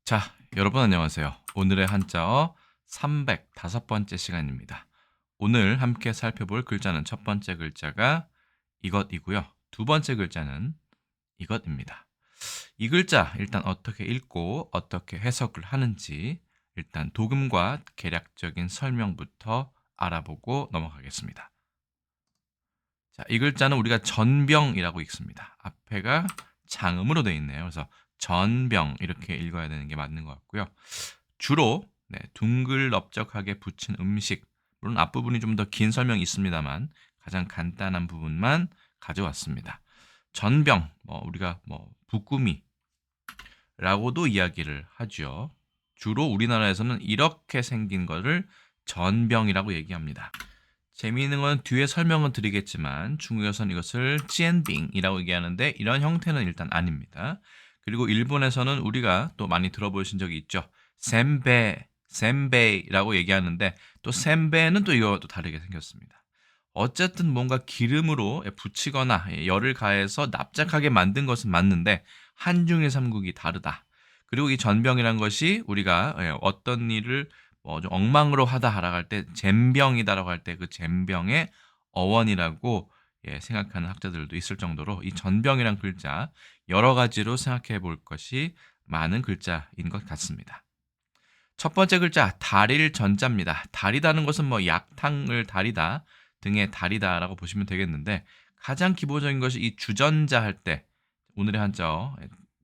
자, 여러분 안녕하세요. 오늘의 한자어 305번째 시간입니다. 오늘 함께 살펴볼 글자는 첫 번째 글자가 이것이고요. 두 번째 글자는 이것입니다. 이 글자 일단 어떻게 읽고 어떻게 해석을 하는지 일단 도금과 개략적인 설명부터 알아보고 넘어가겠습니다. 자, 이 글자는 우리가 전병이라고 읽습니다. 앞에가 장음으로 되어 있네요. 그래서 전병 이렇게 읽어야 되는 게 맞는 것 같고요. 주로 둥글넓적하게 붙인 음식, 물론 앞부분이 좀 더 긴 설명이 있습니다만 가장 간단한 부분만 가져왔습니다. 전병, 우리가 부꾸미라고도 이야기를 하죠. 주로 우리나라에서는 이렇게 생긴 거를 전병이라고 얘기합니다. 재미있는 건 뒤에 설명은 드리겠지만 중국에서는 이것을 찌엔빙이라고 얘기하는데 이런 형태는 일단 아닙니다. 그리고 일본에서는 우리가 또 많이 들어보신 적이 있죠. 셈베이라고 얘기하는데 또 셈베는 또 이거와 또 다르게 생겼습니다. 어쨌든 뭔가 기름으로 붙이거나 열을 가해서 납작하게 만든 것은 맞는데 한중일 삼국이 다르다. 그리고 이 전병이란 것이 우리가 어떤 일을 좀 엉망으로 하다라고 할 때 잼병이다라고 할 때 그 잼병의 어원이라고 생각하는 학자들도 있을 정도로 이 전병이란 글자 여러 가지로 생각해 볼 것이 많은 글자인 것 같습니다. 첫 번째 글자 다릴 전자입니다. 다리다는 것은 약탕을 다리다 등의 다리다라고 보시면 되겠는데 가장 기본적인 것이 이 주전자 할 때 오늘의 한자어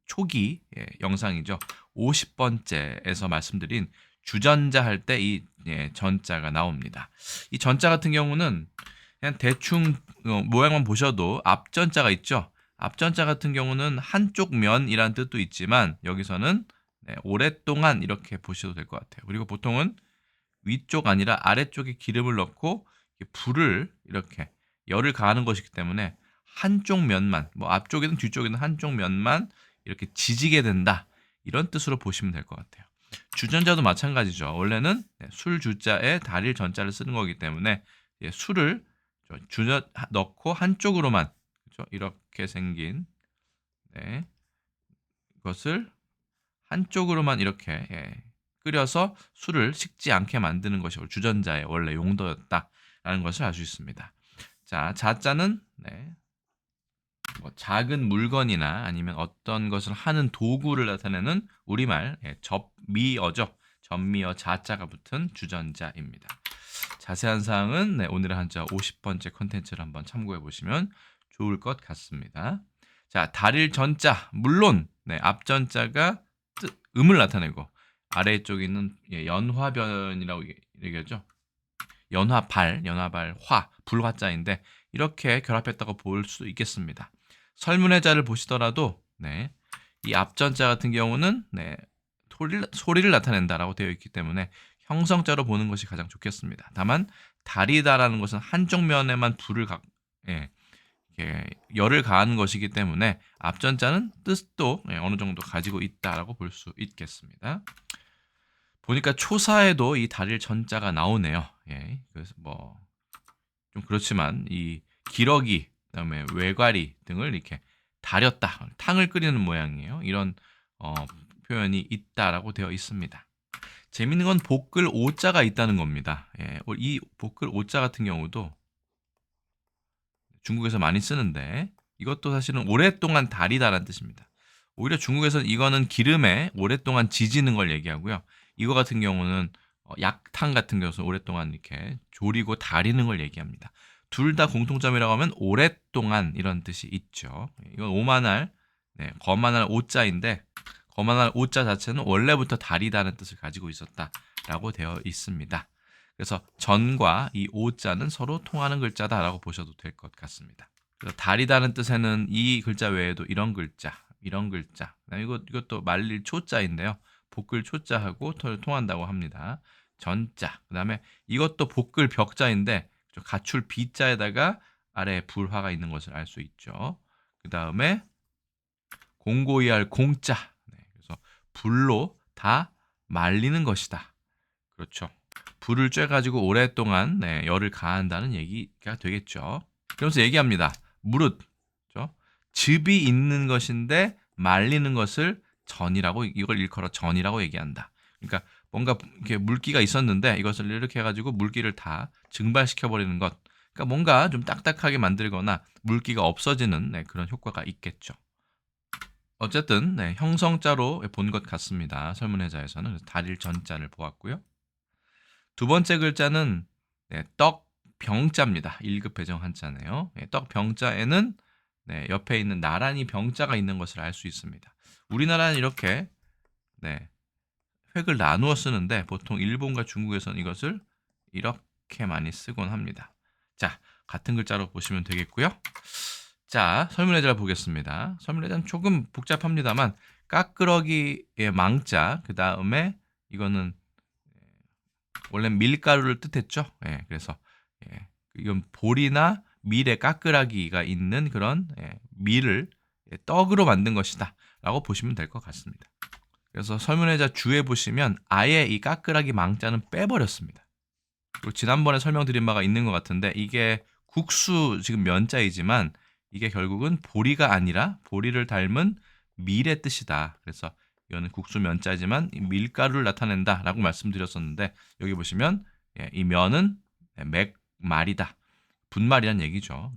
초기 영상이죠. 50번째에서 말씀드린 주전자 할 때 이 전자가 나옵니다. 이 전자 같은 경우는 그냥 대충 모양만 보셔도 앞전자가 있죠. 앞전자 같은 경우는 한쪽 면이라는 뜻도 있지만 여기서는 오랫동안 이렇게 보셔도 될 것 같아요. 그리고 보통은 위쪽 아니라 아래쪽에 기름을 넣고 불을 이렇게 열을 가하는 것이기 때문에 한쪽 면만, 앞쪽이든 뒤쪽이든 한쪽 면만 이렇게 지지게 된다. 이런 뜻으로 보시면 될 것 같아요. 주전자도 마찬가지죠. 원래는 술 주자에 달일 전자를 쓰는 거기 때문에 술을 넣고 한쪽으로만 그렇죠? 이렇게 생긴 것을 한쪽으로만 이렇게 끓여서 술을 식지 않게 만드는 것이 주전자의 원래 용도였다라는 것을 알 수 있습니다. 자, 자자는 작은 물건이나 아니면 어떤 것을 하는 도구를 나타내는 우리말 접미어죠. 접미어 자자가 붙은 주전자입니다. 자세한 사항은 오늘의 한자 50번째 컨텐츠를 한번 참고해 보시면 좋을 것 같습니다. 자, 달일 전자 물론 앞전자가 음을 나타내고 아래쪽에 있는 연화변이라고 얘기하죠. 연화발, 화, 불화자인데 이렇게 결합했다고 볼 수 있겠습니다. 설문의 자를 보시더라도 이 앞전자 같은 경우는 소리를 나타낸다라고 되어 있기 때문에 형성자로 보는 것이 가장 좋겠습니다. 다만 다리다라는 것은 한쪽 면에만 열을 가하는 것이기 때문에 앞전자는 뜻도 어느 정도 가지고 있다라고 볼 수 있겠습니다. 보니까 초사에도 이 다릴 전자가 나오네요. 그래서 좀 그렇지만 이 기러기, 그다음에 외과리 등을 이렇게 다렸다, 탕을 끓이는 모양이에요. 이런 표현이 있다라고 되어 있습니다. 재밌는 건 복글 오자가 있다는 겁니다. 이 복글 오자 같은 경우도 중국에서 많이 쓰는데 이것도 사실은 오랫동안 다리다라는 뜻입니다. 오히려 중국에서는 이거는 기름에 오랫동안 지지는 걸 얘기하고요. 이거 같은 경우는 약탕 같은 경우는 오랫동안 이렇게 조리고 다리는 걸 얘기합니다. 둘 다 공통점이라고 하면 오랫동안 이런 뜻이 있죠. 이건 오만할, 거만할 오자인데 거만할 오자 자체는 원래부터 다리다는 뜻을 가지고 있었다라고 되어 있습니다. 그래서 전과 이 오자는 서로 통하는 글자다라고 보셔도 될 것 같습니다. 그래서 다리다는 뜻에는 이 글자 외에도 이런 글자, 이것도 말릴 초자인데요. 복글 초자하고 통한다고 합니다. 전자. 그다음에 이것도 복글 벽자인데 가출 비자에다가 아래에 불화가 있는 것을 알 수 있죠. 그다음에 공고이할 공자. 그래서 불로 다 말리는 것이다. 그렇죠. 불을 쬐가지고 오랫동안 열을 가한다는 얘기가 되겠죠. 그러면서 얘기합니다. 무릇, 그렇죠? 즙이 있는 것인데 말리는 것을 전이라고 이걸 일컬어 전이라고 얘기한다. 그러니까 뭔가 이렇게 물기가 있었는데 이것을 이렇게 해가지고 물기를 다 증발시켜 버리는 것. 그러니까 뭔가 좀 딱딱하게 만들거나 물기가 없어지는 네, 그런 효과가 있겠죠. 어쨌든 네, 형성자로 본 것 같습니다. 설문회자에서는 달일 전자를 보았고요. 두 번째 글자는 네, 떡병자입니다. 1급 배정 한자네요. 네, 떡병자에는 네, 옆에 있는 나란히 병자가 있는 것을 알 수 있습니다. 우리나라는 이렇게 네, 획을 나누어 쓰는데 보통 일본과 중국에서는 이것을 이렇게 많이 쓰곤 합니다. 자, 같은 글자로 보시면 되겠고요. 자, 설문예제를 보겠습니다. 설문예제는 조금 복잡합니다만 까끄러기의 망자, 그 다음에 이거는 원래 밀가루를 뜻했죠. 예, 그래서 예, 이건 보리나 밀의 까끄라기가 있는 그런 밀을 떡으로 만든 것이다 라고 보시면 될 것 같습니다. 그래서 설문회자 주에 보시면 아예 이 까끄라기 망자는 빼버렸습니다. 그리고 지난번에 설명드린 바가 있는 것 같은데 이게 국수 지금 면자이지만 이게 결국은 보리가 아니라 보리를 닮은 밀의 뜻이다. 그래서 이거는 국수 면자지만 밀가루를 나타낸다라고 말씀드렸었는데 여기 보시면 이 면은 맥말이다. 분말이란 얘기죠.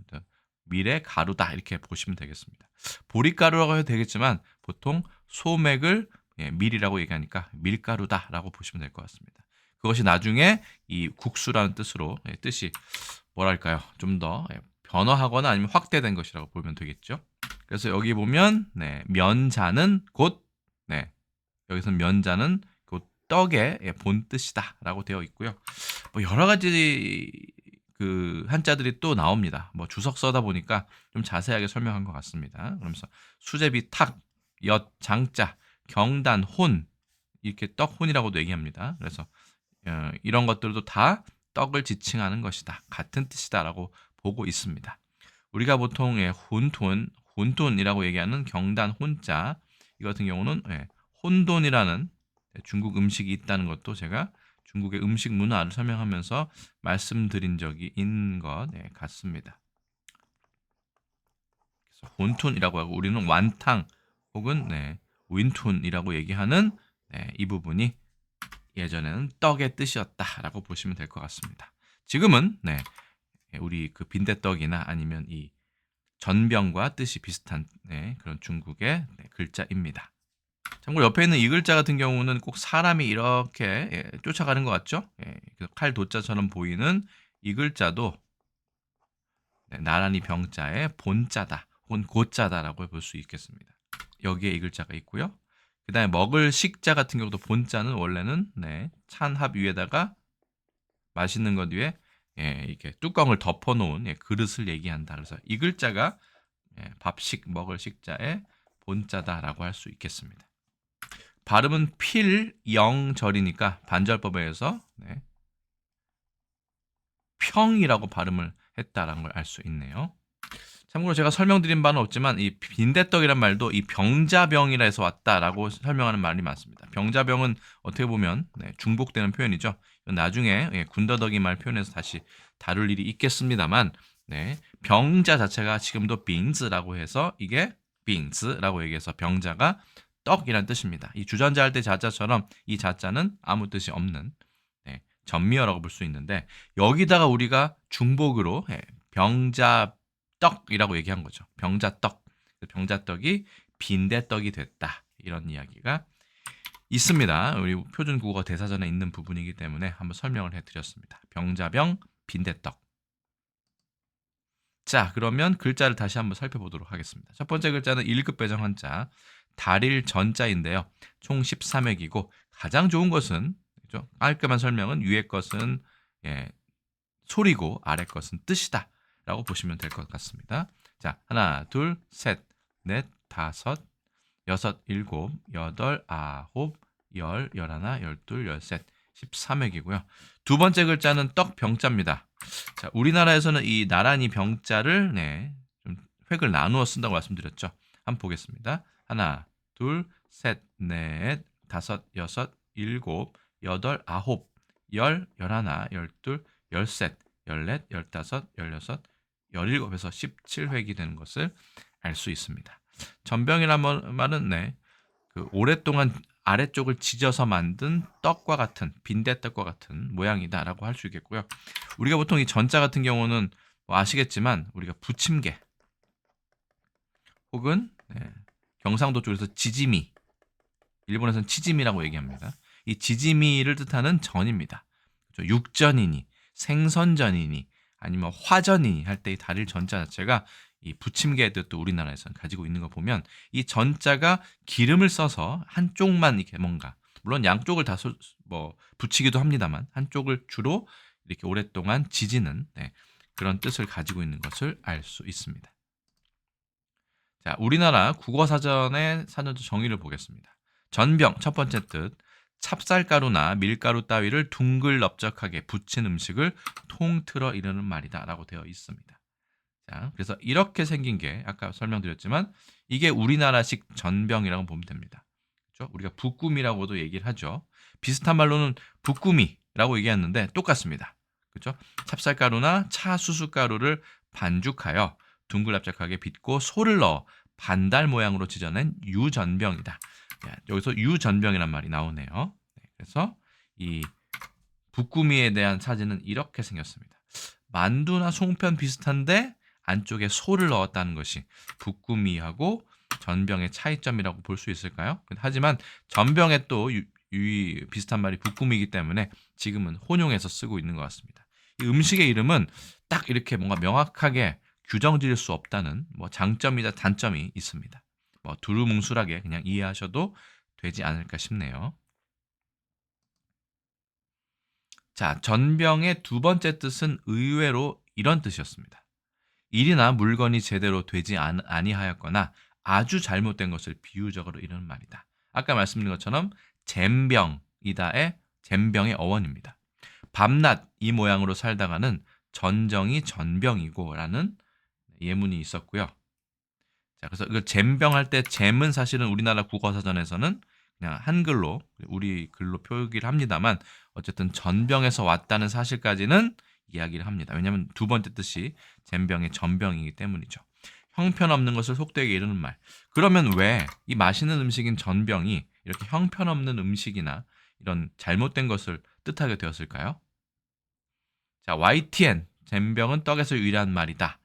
밀의 가루다 이렇게 보시면 되겠습니다. 보리가루라고 해도 되겠지만 보통 소맥을 밀이라고 얘기하니까 밀가루다라고 보시면 될 것 같습니다. 그것이 나중에 이 국수라는 뜻으로 뜻이 뭐랄까요? 좀 더 변화하거나 아니면 확대된 것이라고 보면 되겠죠. 그래서 여기 보면 면자는 곧 여기서 면자는 곧 떡의 본 뜻이다라고 되어 있고요. 뭐 여러 가지 그 한자들이 또 나옵니다. 뭐 주석 써다 보니까 좀 자세하게 설명한 것 같습니다. 그러면서 수제비 탁, 엿, 장자, 경단, 혼 이렇게 떡혼이라고도 얘기합니다. 그래서 이런 것들도 다 떡을 지칭하는 것이다. 같은 뜻이다라고 보고 있습니다. 우리가 보통 혼돈이라고 얘기하는 경단 혼자 이 같은 경우는 혼돈이라는 중국 음식이 있다는 것도 제가 중국의 음식 문화를 설명하면서 말씀드린 적이 있는 것 같습니다. 그래서 혼톤이라고 하고 우리는 완탕 혹은 윈톤이라고 얘기하는 이 부분이 예전에는 떡의 뜻이었다라고 보시면 될 것 같습니다. 지금은 우리 그 빈대떡이나 아니면 이 전병과 뜻이 비슷한 그런 중국의 글자입니다. 참고로 옆에 있는 이 글자 같은 경우는 꼭 사람이 이렇게 쫓아가는 것 같죠? 칼 도자처럼 보이는 이 글자도 나란히 병자의 본자다 혹은 고자다라고 볼 수 있겠습니다. 여기에 이 글자가 있고요. 그 다음에 먹을 식자 같은 경우도 본자는 원래는 찬합 위에다가 맛있는 것 위에 이렇게 뚜껑을 덮어놓은 그릇을 얘기한다. 그래서 이 글자가 밥식 먹을 식자의 본자다라고 할 수 있겠습니다. 발음은 필영절이니까 반절법에 의해서 평이라고 발음을 했다라는 걸 알 수 있네요. 참고로 제가 설명드린 바는 없지만 이 빈대떡이란 말도 이 병자병이라 해서 왔다라고 설명하는 말이 많습니다. 병자병은 어떻게 보면 중복되는 표현이죠. 나중에 군더더기 말 표현해서 다시 다룰 일이 있겠습니다만 병자 자체가 지금도 빙즈라고 해서 이게 빙즈라고 얘기해서 병자가 떡이란 뜻입니다. 이 주전자 할 때 자자처럼 이 자자는 아무 뜻이 없는 전미어라고 볼 수 있는데 여기다가 우리가 중복으로 병자떡이라고 얘기한 거죠. 병자떡. 병자떡이 빈대떡이 됐다. 이런 이야기가 있습니다. 우리 표준 국어 대사전에 있는 부분이기 때문에 한번 설명을 해드렸습니다. 병자병, 빈대떡. 자, 그러면 글자를 다시 한번 살펴보도록 하겠습니다. 첫 번째 글자는 1급 배정 한자, 달일 전자인데요. 총 13획이고 가장 좋은 것은 깔끔한 설명은 위의 것은 소리고 아래 것은 뜻이다 라고 보시면 될 것 같습니다. 자, 하나, 둘, 셋, 넷, 다섯, 여섯, 일곱, 여덟, 아홉, 열, 열하나, 열둘, 열셋, 13획이고요. 두 번째 글자는 떡병자입니다. 자, 우리나라에서는 이 나란히 병자를 좀 획을 나누어 쓴다고 말씀드렸죠. 한번 보겠습니다. 하나, 둘, 셋, 넷, 다섯, 여섯, 일곱, 여덟, 아홉, 열, 열하나, 열둘, 열셋, 열넷, 열다섯, 열여섯, 열일곱에서 17획이 되는 것을 알 수 있습니다. 전병이란 말은 그 오랫동안 아래쪽을 지져서 만든 떡과 같은 빈대떡과 같은 모양이다라고 할 수 있겠고요. 우리가 보통 이 전자 같은 경우는 뭐 아시겠지만 우리가 부침개 혹은 경상도 쪽에서 지지미, 일본에서는 치지미라고 얘기합니다. 이 지지미를 뜻하는 전입니다. 그렇죠? 육전이니 생선전이니 아니면 화전이니 할 때 이 달일 전자 자체가 이 부침개의 뜻도 우리나라에서는 가지고 있는 거 보면 이 전자가 기름을 써서 한쪽만 이렇게 뭔가 물론 양쪽을 다 붙이기도 합니다만 한쪽을 주로 이렇게 오랫동안 지지는 그런 뜻을 가지고 있는 것을 알 수 있습니다. 자, 우리나라 국어사전의 사전적 정의를 보겠습니다. 전병 첫 번째 뜻, 찹쌀가루나 밀가루 따위를 둥글넓적하게 붙인 음식을 통틀어 이르는 말이다라고 되어 있습니다. 자, 그래서 이렇게 생긴 게 아까 설명드렸지만 이게 우리나라식 전병이라고 보면 됩니다. 그렇죠? 우리가 붓구미라고도 얘기를 하죠. 비슷한 말로는 붓구미라고 얘기했는데 똑같습니다. 그렇죠? 찹쌀가루나 차수수가루를 반죽하여 둥글납작하게 빚고 소를 넣어 반달 모양으로 찢어낸 유전병이다. 여기서 유전병이란 말이 나오네요. 그래서 이 붓구미에 대한 사진은 이렇게 생겼습니다. 만두나 송편 비슷한데 안쪽에 소를 넣었다는 것이 붓구미하고 전병의 차이점이라고 볼 수 있을까요? 하지만 전병에 또 비슷한 말이 붓구미이기 때문에 지금은 혼용해서 쓰고 있는 것 같습니다. 이 음식의 이름은 딱 이렇게 뭔가 명확하게 규정 지을 수 없다는 장점이다 단점이 있습니다. 두루뭉술하게 그냥 이해하셔도 되지 않을까 싶네요. 자, 전병의 두 번째 뜻은 의외로 이런 뜻이었습니다. 일이나 물건이 제대로 되지 아니하였거나 아주 잘못된 것을 비유적으로 이르는 말이다. 아까 말씀드린 것처럼 잼병이다의 잼병의 어원입니다. 밤낮 이 모양으로 살다가는 전정이 전병이고 라는 예문이 있었고요. 자, 그래서 이거 잼병 할 때 잼은 사실은 우리나라 국어사전에서는 그냥 한글로 우리 글로 표기를 합니다만 어쨌든 전병에서 왔다는 사실까지는 이야기를 합니다. 왜냐하면 두 번째 뜻이 잼병의 전병이기 때문이죠. 형편없는 것을 속되게 이르는 말. 그러면 왜 이 맛있는 음식인 전병이 이렇게 형편없는 음식이나 이런 잘못된 것을 뜻하게 되었을까요? 자, YTN 잼병은 떡에서 유래한 말이다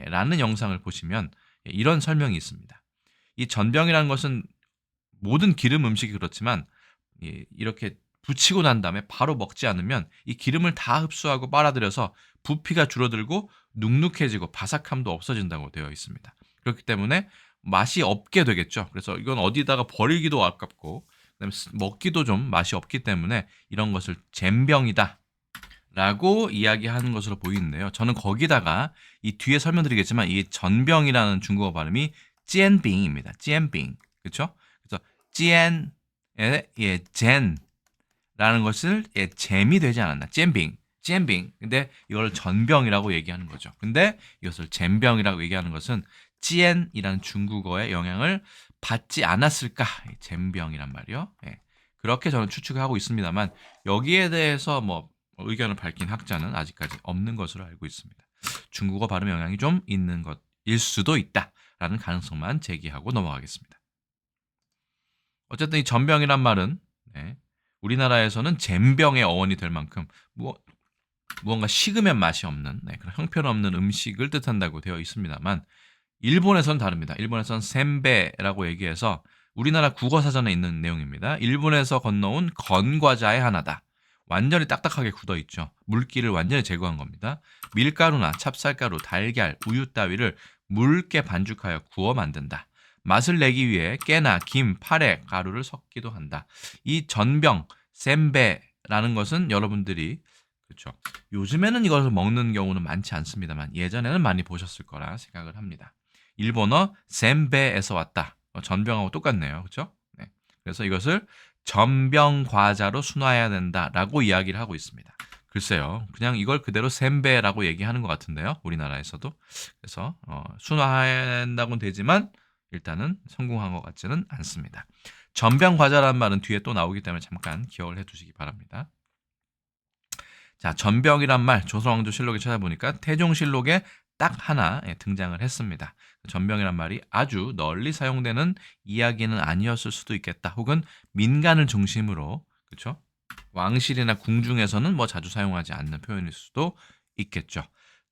라는 영상을 보시면 이런 설명이 있습니다. 이 전병이라는 것은 모든 기름 음식이 그렇지만 이렇게 부치고 난 다음에 바로 먹지 않으면 이 기름을 다 흡수하고 빨아들여서 부피가 줄어들고 눅눅해지고 바삭함도 없어진다고 되어 있습니다. 그렇기 때문에 맛이 없게 되겠죠. 그래서 이건 어디다가 버리기도 아깝고 그다음에 먹기도 좀 맛이 없기 때문에 이런 것을 잼병이다 라고 이야기하는 것으로 보이는데요. 저는 거기다가 이 뒤에 설명드리겠지만 이 전병이라는 중국어 발음이 찌엔빙입니다. 찌엔빙. 그렇죠? 그래서 찌엔의 젠라는 것을 잼이 되지 않았나. 잼빙. 잼빙. 근데 이걸 전병이라고 얘기하는 거죠. 근데 이것을 잼병이라고 얘기하는 것은 찌엔이라는 중국어의 영향을 받지 않았을까? 잼병이란 말이요. 그렇게 저는 추측을 하고 있습니다만 여기에 대해서 의견을 밝힌 학자는 아직까지 없는 것으로 알고 있습니다. 중국어 발음 영향이 좀 있는 것일 수도 있다라는 가능성만 제기하고 넘어가겠습니다. 어쨌든 이 전병이란 말은 우리나라에서는 잼병의 어원이 될 만큼 무언가 식으면 맛이 없는 그런 형편없는 음식을 뜻한다고 되어 있습니다만 일본에서는 다릅니다. 일본에서는 셈베라고 얘기해서 우리나라 국어사전에 있는 내용입니다. 일본에서 건너온 건과자의 하나다. 완전히 딱딱하게 굳어 있죠. 물기를 완전히 제거한 겁니다. 밀가루나 찹쌀가루, 달걀, 우유 따위를 묽게 반죽하여 구워 만든다. 맛을 내기 위해 깨나 김, 파래, 가루를 섞기도 한다. 이 전병, 셈베라는 것은 여러분들이 그렇죠. 요즘에는 이것을 먹는 경우는 많지 않습니다만 예전에는 많이 보셨을 거라 생각을 합니다. 일본어 셈베에서 왔다. 전병하고 똑같네요. 그렇죠? 네. 그래서 이것을 전병 과자로 순화해야 된다라고 이야기를 하고 있습니다. 글쎄요. 그냥 이걸 그대로 셈베라고 얘기하는 것 같은데요. 우리나라에서도. 그래서 순화한다고는 되지만 일단은 성공한 것 같지는 않습니다. 전병 과자라는 말은 뒤에 또 나오기 때문에 잠깐 기억을 해두시기 바랍니다. 자, 전병이란 말 조선왕조실록에 찾아보니까 태종실록에 딱 하나 등장을 했습니다. 전병이란 말이 아주 널리 사용되는 이야기는 아니었을 수도 있겠다. 혹은 민간을 중심으로 그렇죠? 왕실이나 궁중에서는 뭐 자주 사용하지 않는 표현일 수도 있겠죠.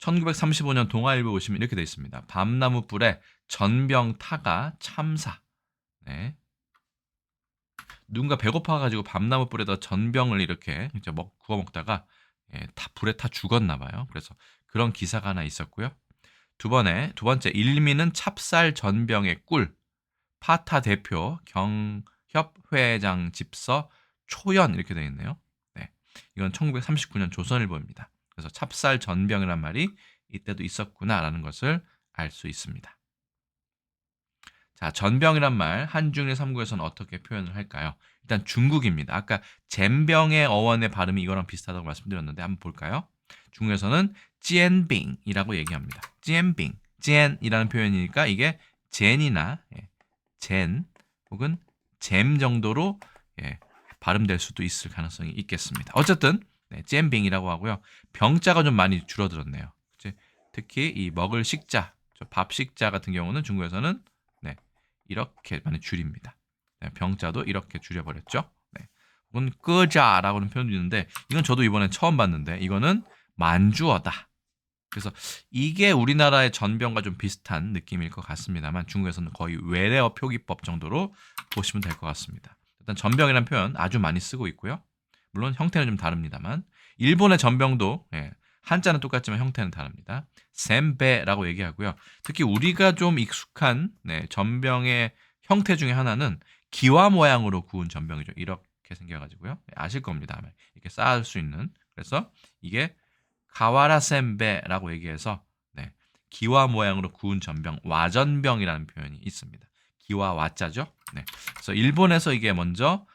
1935년 동아일보 보시면 이렇게 되어 있습니다. 밤나무 뿔에 전병 타가 참사. 네. 누군가 배고파가지고 밤나무 뿔에다 전병을 이렇게 이제 구워 먹다가 다 불에 타 죽었나 봐요. 그래서 그런 기사가 하나 있었고요. 두 번째 일미는 찹쌀 전병의 꿀. 파타 대표 경협회장 집서 초연 이렇게 되어 있네요. 네. 이건 1939년 조선일보입니다. 그래서 찹쌀 전병이란 말이 이때도 있었구나라는 것을 알 수 있습니다. 자, 전병이란 말 한중일 3국에서는 어떻게 표현을 할까요? 일단 중국입니다. 아까 젠병의 어원의 발음이 이거랑 비슷하다고 말씀드렸는데 한번 볼까요? 중국에서는 찌엔빙이라고 얘기합니다. 찌엔빙, 찌엔이라는 표현이니까 이게 젠이나 젠 혹은 잼 정도로 발음될 수도 있을 가능성이 있겠습니다. 어쨌든 잼빙이라고 하고요. 병자가 좀 많이 줄어들었네요. 특히 이 먹을 식자, 밥 식자 같은 경우는 중국에서는 이렇게 많이 줄입니다. 병자도 이렇게 줄여버렸죠. 혹은 끄자라고는 표현도 있는데 이건 저도 이번에 처음 봤는데 이거는 만주어다. 그래서 이게 우리나라의 전병과 좀 비슷한 느낌일 것 같습니다만 중국에서는 거의 외래어 표기법 정도로 보시면 될 것 같습니다. 일단 전병이라는 표현 아주 많이 쓰고 있고요. 물론 형태는 좀 다릅니다만 일본의 전병도 한자는 똑같지만 형태는 다릅니다. 셈베라고 얘기하고요. 특히 우리가 좀 익숙한 전병의 형태 중에 하나는 기와 모양으로 구운 전병이죠. 이렇게 생겨가지고요. 아실 겁니다. 아마. 이렇게 쌓을 수 있는. 그래서 이게 가와라 셈베라고 얘기해서 기와 모양으로 구운 전병, 와전병이라는 표현이 있습니다. 기와 와자죠. 그래서 일본에서 이게 먼저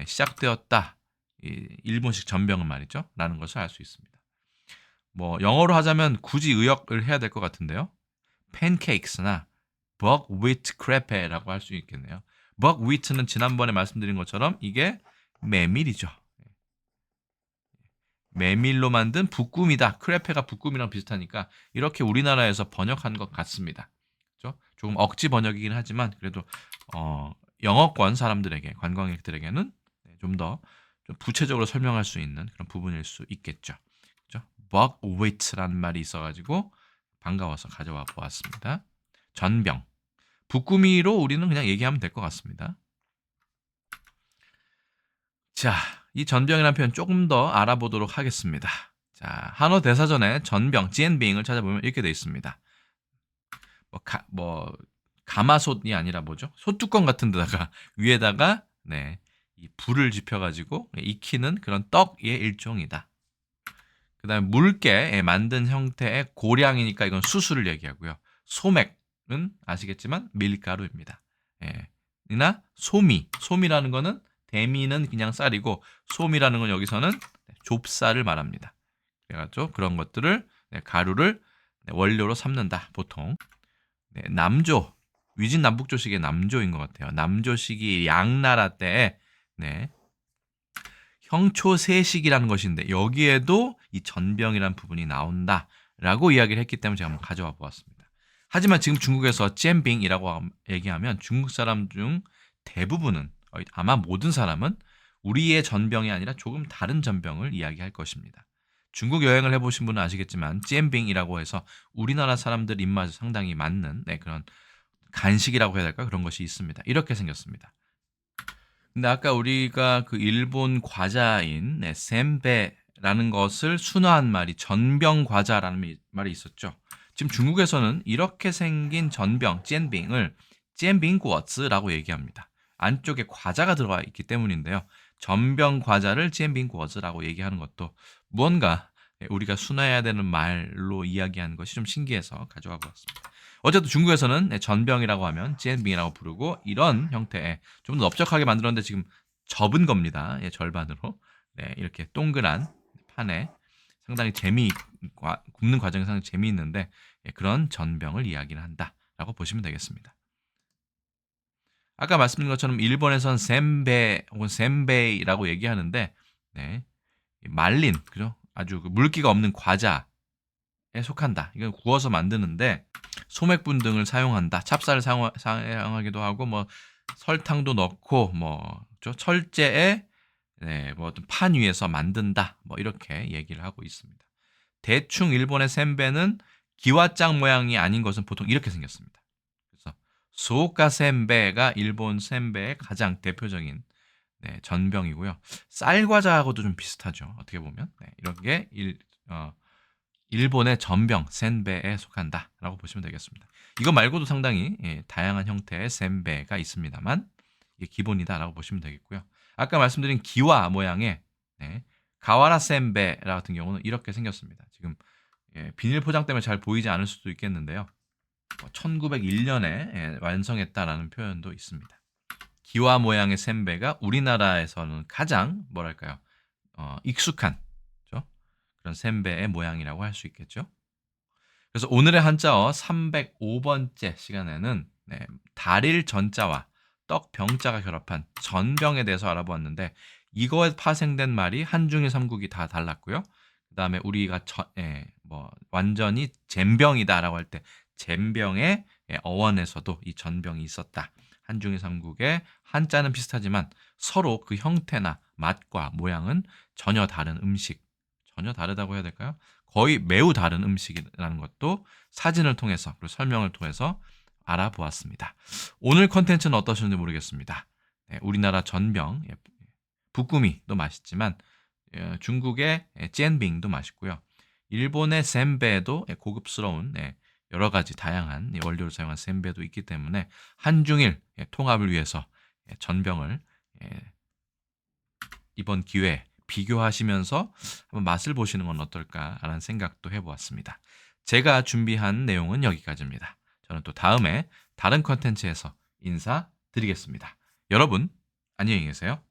시작되었다. 일본식 전병은 말이죠. 라는 것을 알 수 있습니다. 뭐 영어로 하자면 굳이 의역을 해야 될 것 같은데요. 팬케이크스나 버크위트 크레페라고 할 수 있겠네요. 버크위트는 지난번에 말씀드린 것처럼 이게 메밀이죠. 메밀로 만든 북꿈이다. 크레페가 북꿈이랑 비슷하니까 이렇게 우리나라에서 번역한 것 같습니다. 그렇죠? 조금 억지 번역이긴 하지만 그래도 영어권 사람들에게 관광객들에게는 좀 더 좀 구체적으로 설명할 수 있는 그런 부분일 수 있겠죠. 그렇죠? 버크위트라는 말이 있어가지고 반가워서 가져와 보았습니다. 전병. 북구미로 우리는 그냥 얘기하면 될 것 같습니다. 자, 이 전병이라는 표현 조금 더 알아보도록 하겠습니다. 자, 한어 대사전에 전병, 지엔빙을 찾아보면 이렇게 되어 있습니다. 가마솥이 아니라 뭐죠? 솥뚜껑 같은 데다가 위에다가 이 불을 지펴가지고 익히는 그런 떡의 일종이다. 그 다음에 묽게 만든 형태의 고량이니까 이건 수수를 얘기하고요. 소맥은 아시겠지만 밀가루입니다. 이나 소미라는 거는 대미는 그냥 쌀이고 소미라는 건 여기서는 좁쌀을 말합니다. 그래가지고 그런 것들을 가루를 원료로 삼는다. 보통 남조 위진남북조식의 남조인 것 같아요. 남조식이 양나라 때에 형초세식이라는 것인데 여기에도 이 전병이라는 부분이 나온다라고 이야기를 했기 때문에 제가 한번 가져와 보았습니다. 하지만 지금 중국에서 잼빙이라고 얘기하면 중국 사람 중 대부분은 아마 모든 사람은 우리의 전병이 아니라 조금 다른 전병을 이야기할 것입니다. 중국 여행을 해보신 분은 아시겠지만 잼빙이라고 해서 우리나라 사람들 입맛에 상당히 맞는 그런 간식이라고 해야 될까 그런 것이 있습니다. 이렇게 생겼습니다. 근데 아까 우리가 그 일본 과자인 셈베라는 것을 순화한 말이 전병 과자라는 말이 있었죠. 지금 중국에서는 이렇게 생긴 전병, 煎빙을 煎빙구어즈라고 얘기합니다. 안쪽에 과자가 들어가 있기 때문인데요. 전병 과자를 煎빙구어즈라고 얘기하는 것도 무언가 우리가 순화해야 되는 말로 이야기하는 것이 좀 신기해서 가져와 보았습니다. 어쨌든 중국에서는 전병이라고 하면 煎빙이라고 부르고 이런 형태의 좀 더 넓적하게 만들었는데 지금 접은 겁니다. 절반으로 이렇게 동그란 판에 상당히 굽는 과정이 상당히 재미있는데 그런 전병을 이야기를 한다라고 보시면 되겠습니다. 아까 말씀드린 것처럼 일본에선 셈베 혹은 셈베이라고 얘기하는데 말린 그죠? 아주 물기가 없는 과자 속한다. 이건 구워서 만드는데 소맥분 등을 사용한다. 찹쌀을 사용하기도 하고 뭐 설탕도 넣고 뭐 철제에 뭐 어떤 판 위에서 만든다. 뭐 이렇게 얘기를 하고 있습니다. 대충 일본의 센베는 기와장 모양이 아닌 것은 보통 이렇게 생겼습니다. 그래서 소오카 센베가 일본 센베의 가장 대표적인 전병이고요. 쌀과자하고도 좀 비슷하죠. 어떻게 보면 이런 게 일본의 전병 센베에 속한다라고 보시면 되겠습니다. 이거 말고도 상당히 다양한 형태의 센베가 있습니다만 이게 기본이다라고 보시면 되겠고요. 아까 말씀드린 기와 모양의 가와라 센베 같은 경우는 이렇게 생겼습니다. 지금 비닐 포장 때문에 잘 보이지 않을 수도 있겠는데요. 1901년에 완성했다라는 표현도 있습니다. 기와 모양의 센베가 우리나라에서는 가장 뭐랄까요? 익숙한 그런 센베의 모양이라고 할 수 있겠죠. 그래서 오늘의 한자어 305번째 시간에는 달일 전자와 떡 병자가 결합한 전병에 대해서 알아보았는데 이거에 파생된 말이 한중일 삼국이 다 달랐고요. 그다음에 우리가 완전히 잼병이다라고 할 때 잼병의 어원에서도 이 전병이 있었다. 한중일 삼국의 한자는 비슷하지만 서로 그 형태나 맛과 모양은 전혀 다른 음식, 전혀 다르다고 해야 될까요? 거의 매우 다른 음식이라는 것도 사진을 통해서 그리고 설명을 통해서 알아보았습니다. 오늘 컨텐츠는 어떠셨는지 모르겠습니다. 우리나라 전병, 부꾸미도 맛있지만 중국의 煎빙도 맛있고요. 일본의 센베도 고급스러운 여러 가지 다양한 원료를 사용한 센베도 있기 때문에 한중일 통합을 위해서 전병을 이번 기회에 비교하시면서 한번 맛을 보시는 건 어떨까라는 생각도 해보았습니다. 제가 준비한 내용은 여기까지입니다. 저는 또 다음에 다른 컨텐츠에서 인사드리겠습니다. 여러분 안녕히 계세요.